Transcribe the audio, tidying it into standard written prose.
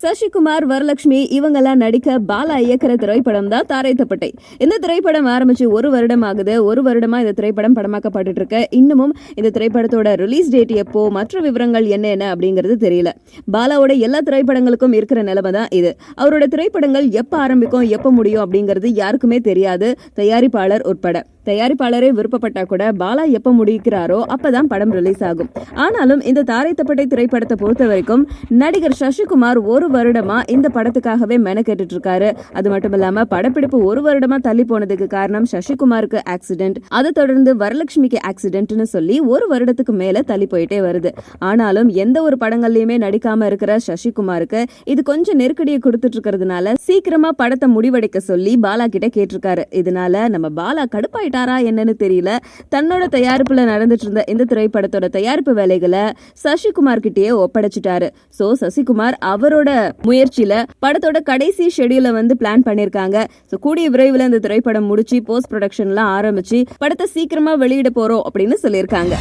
சசிகுமார், வரலட்சுமி இவங்கெல்லாம் நடிக்க பாலா இயக்கிற திரைப்படம் தான் தாரைத்தப்பட்டை. இந்த திரைப்படம் ஆரம்பிச்சு 1 வருடம் ஆகுது. 1 வருடமா இந்த திரைப்படம் படமாக்கப்பட்டு இருக்கு. இன்னமும் இந்த திரைப்படத்தோட ரிலீஸ் டேட் எப்போ, மற்ற விவரங்கள் என்ன அப்படிங்கிறது தெரியல. பாலாவோட எல்லா திரைப்படங்களுக்கும் இருக்கிற நிலைமை தான் இது. அவரோட திரைப்படங்கள் எப்ப ஆரம்பிக்கும், எப்ப முடியும் அப்படிங்கிறது யாருக்குமே தெரியாது, தயாரிப்பாளர் உட்பட. தயாரிப்பாளரே விருப்பப்பட்டா கூட பாலா எப்ப முடிக்கிறாரோ அப்பதான் படம் ரிலீஸ் ஆகும். ஆனாலும் இந்த தாரைத்தப்பட்டை திரைப்படத்தை பொறுத்த வரைக்கும் நடிகர் சசிகுமார் 1 வருடமா இந்த படத்துக்காகவே மெனக்கெட்டு இருக்காரு. அது மட்டும் இல்லாம படப்பிடிப்பு 1 வருடமா தள்ளி போனதுக்கு காரணம் சசிகுமாருக்கு ஆக்சிடென்ட், அதை தொடர்ந்து வரலட்சுமிக்கு ஆக்சிடென்ட்னு சொல்லி 1 வருடத்துக்கு மேல தள்ளி போயிட்டே வருது. ஆனாலும் எந்த ஒரு படங்கள்லயுமே நடிக்காம இருக்கிற சசிகுமாருக்கு இது கொஞ்சம் நெருக்கடியை கொடுத்துட்டு இருக்கிறதுனால சீக்கிரமா படத்தை முடிவடைக்க சொல்லி பாலா கிட்ட கேட்டிருக்காரு. இதனால நம்ம பாலா கடுப்பாயிட்டாரா என்னன்னு தெரியல. தன்னோட தயாரிப்புல நடந்துட்டு இருந்த இந்த திரைப்படத்தோட தயாரிப்பு வேலைகளை சசிகுமார் கிட்டயே ஒப்படைச்சிட்டாரு. சோ சசிகுமார் அவரோட முயற்சியில படத்தோட கடைசி ஷெட்யூல பிளான் பண்ணிருக்காங்க. கூடிய விரைவில் இந்த திரைப்படம் முடிச்சு போஸ்ட் ப்ரொடக்ஷன்லாம் ஆரம்பிச்சு படத்தை சீக்கிரமா வெளியிட போறோம் அப்படின்னு சொல்லியிருக்காங்க.